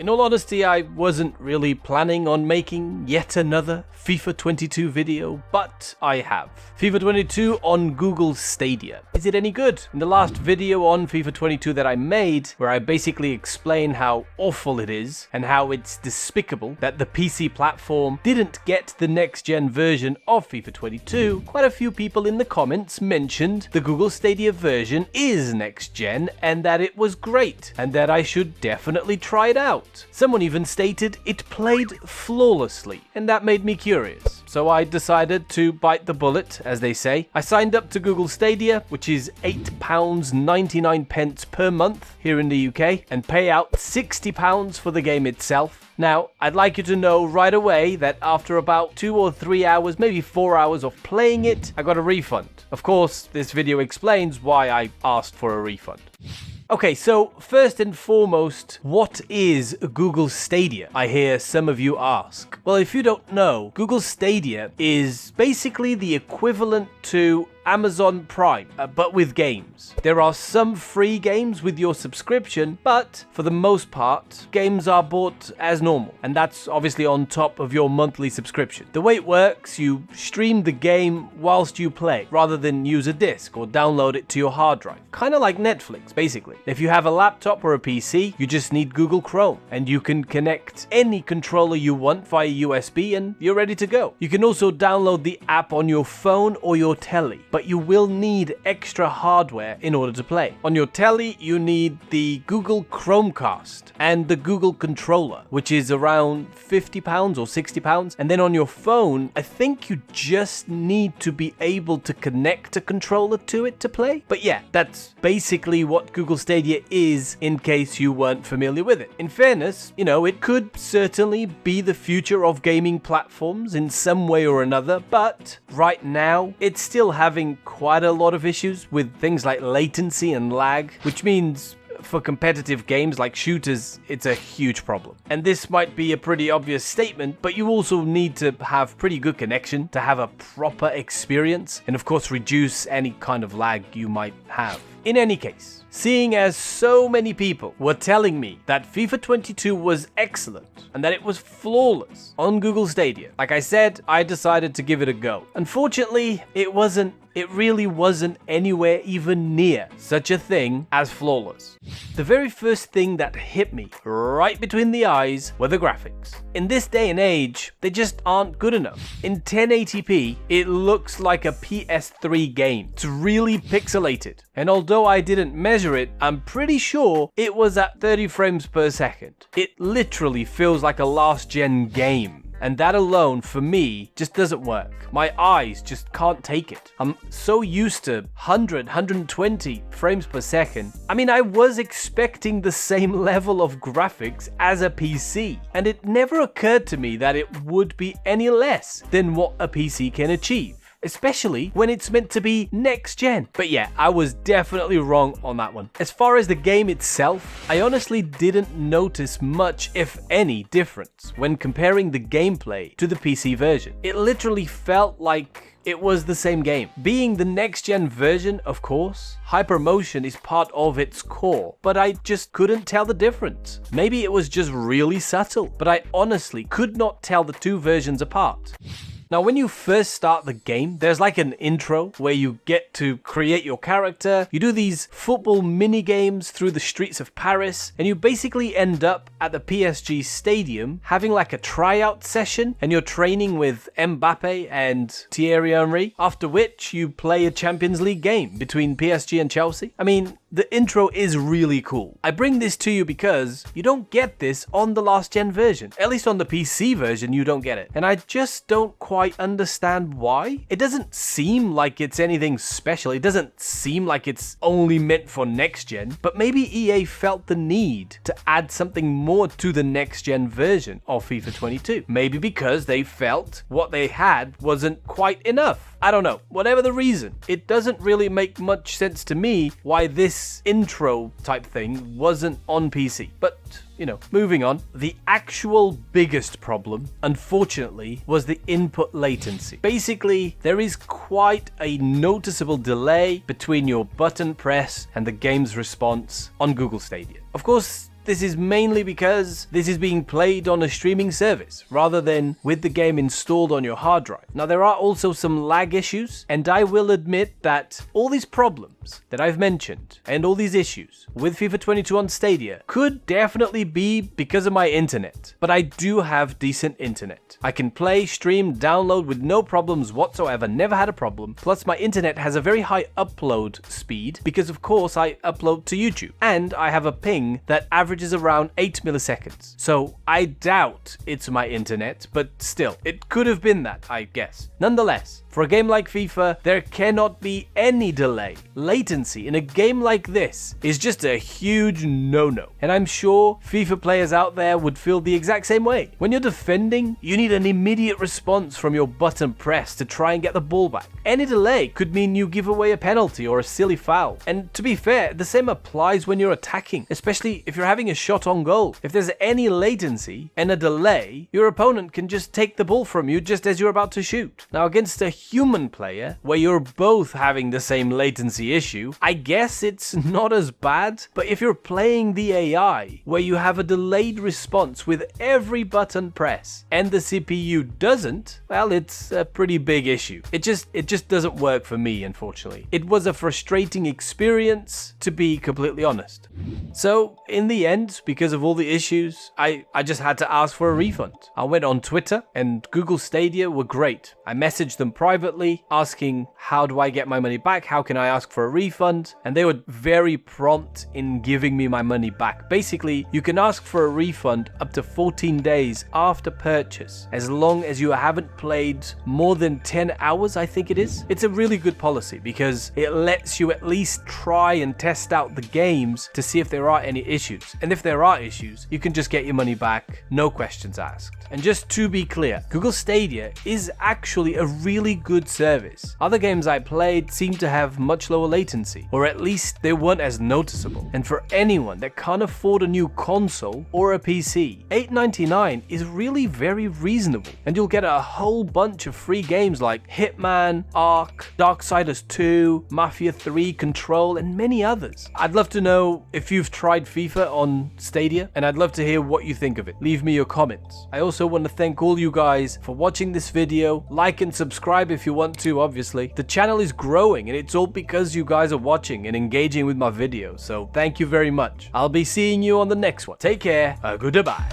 In all honesty, I wasn't really planning on making yet another FIFA 22 video, but I have. FIFA 22 on Google Stadia. Is it any good? In the last video on FIFA 22 that I made, where I basically explain how awful it is and how it's despicable that the PC platform didn't get the next-gen version of FIFA 22, quite a few people in the comments mentioned the Google Stadia version is next-gen and that it was great and that I should definitely try it out. Someone even stated it played flawlessly, and that made me curious. So I decided to bite the bullet, as they say. I signed up to Google Stadia, which is £8.99 per month here in the UK, and pay out £60 for the game itself. Now, I'd like you to know right away that after about 2 or 3 hours, maybe 4 hours of playing it, I got a refund. Of course, this video explains why I asked for a refund. Okay, so first and foremost, what is Google Stadia? I hear some of you ask. Well, if you don't know, Google Stadia is basically the equivalent to Amazon Prime, but with games. There are some free games with your subscription, but for the most part, games are bought as normal, and that's obviously on top of your monthly subscription. The way it works, you stream the game whilst you play, rather than use a disc or download it to your hard drive. Kind of like Netflix, basically. If you have a laptop or a PC, you just need Google Chrome, and you can connect any controller you want via USB, and you're ready to go. You can also download the app on your phone or your telly, but you will need extra hardware in order to play. On your telly, you need the Google Chromecast and the Google controller, which is around £50 or £60. And then on your phone, I think you just need to be able to connect a controller to it to play. But yeah, that's basically what Google Stadia is, in case you weren't familiar with it. In fairness, you know, it could certainly be the future of gaming platforms in some way or another, but right now, it's still having quite a lot of issues with things like latency and lag, which means for competitive games like shooters, it's a huge problem. And this might be a pretty obvious statement, but you also need to have pretty good connection to have a proper experience, and of course reduce any kind of lag you might have. In any case, seeing as so many people were telling me that FIFA 22 was excellent and that it was flawless on Google Stadia, like I said, I decided to give it a go. Unfortunately, it really wasn't anywhere even near such a thing as flawless. The very first thing that hit me right between the eyes were the graphics. In this day and age, they just aren't good enough. In 1080p, it looks like a PS3 game. It's really pixelated. And although I didn't measure it, I'm pretty sure it was at 30 frames per second. It literally feels like a last-gen game. And that alone, for me, just doesn't work. My eyes just can't take it. I'm so used to 100, 120 frames per second. I mean, I was expecting the same level of graphics as a PC, and it never occurred to me that it would be any less than what a PC can achieve, especially when it's meant to be next gen. But yeah, I was definitely wrong on that one. As far as the game itself, I honestly didn't notice much, if any, difference when comparing the gameplay to the PC version. It literally felt like it was the same game. Being the next-gen version, of course, hypermotion is part of its core, but I just couldn't tell the difference. Maybe it was just really subtle, but I honestly could not tell the two versions apart. Now, when you first start the game, there's like an intro where you get to create your character. You do these football mini games through the streets of Paris, and you basically end up at the PSG stadium having like a tryout session, and you're training with Mbappe and Thierry Henry, after which you play a Champions League game between PSG and Chelsea. I mean, the intro is really cool. I bring this to you because you don't get this on the last gen version. At least on the PC version, you don't get it. And I just don't quite understand why. It doesn't seem like it's anything special. It doesn't seem like it's only meant for next gen, but maybe EA felt the need to add something more to the next gen version of FIFA 22. Maybe because they felt what they had wasn't quite enough. I don't know, whatever the reason, it doesn't really make much sense to me why this intro type thing wasn't on PC. But, you know, moving on. The actual biggest problem, unfortunately, was the input latency. Basically, there is quite a noticeable delay between your button press and the game's response on Google Stadia. Of course, this is mainly because this is being played on a streaming service rather than with the game installed on your hard drive. Now, there are also some lag issues, and I will admit that all these problems that I've mentioned and all these issues with FIFA 22 on Stadia could definitely be because of my internet, but I do have decent internet. I can play, stream, download with no problems whatsoever, never had a problem. Plus, my internet has a very high upload speed because, of course, I upload to YouTube, and I have a ping that averages around 8 milliseconds. So I doubt it's my internet, but still, it could have been that, I guess. Nonetheless, for a game like FIFA, there cannot be any delay. Latency in a game like this is just a huge no-no. And I'm sure FIFA players out there would feel the exact same way. When you're defending, you need an immediate response from your button press to try and get the ball back. Any delay could mean you give away a penalty or a silly foul. And to be fair, the same applies when you're attacking, especially if you're having a shot on goal. If there's any latency and a delay, your opponent can just take the ball from you just as you're about to shoot. Now, against a human player, where you're both having the same latency issue, I guess it's not as bad. But if you're playing the AI, where you have a delayed response with every button press and the CPU doesn't, well, it's a pretty big issue. It just doesn't work for me, unfortunately. It was a frustrating experience, to be completely honest. So in the end, because of all the issues, I just had to ask for a refund. I went on Twitter, and Google Stadia were great. I messaged them privately asking, how do I get my money back? How can I ask for a refund? And they were very prompt in giving me my money back. Basically, you can ask for a refund up to 14 days after purchase, as long as you haven't played more than 10 hours, I think it is. It's a really good policy because it lets you at least try and test out the games to see if there are any issues. And if there are issues, you can just get your money back, no questions asked. And just to be clear, Google Stadia is actually a really good service. Other games I played seemed to have much lower latency, or at least they weren't as noticeable. And for anyone that can't afford a new console or a PC, $8.99 is really very reasonable. And you'll get a whole bunch of free games like Hitman, Ark, Darksiders 2, Mafia 3, Control, and many others. I'd love to know if you've tried FIFA on Stadia, and I'd love to hear what you think of it. Leave me your comments. I also want to thank all you guys for watching this video. Like and subscribe if you want to, obviously. The channel is growing, and it's all because you guys are watching and engaging with my videos, so thank you very much. I'll be seeing you on the next one. Take care, goodbye.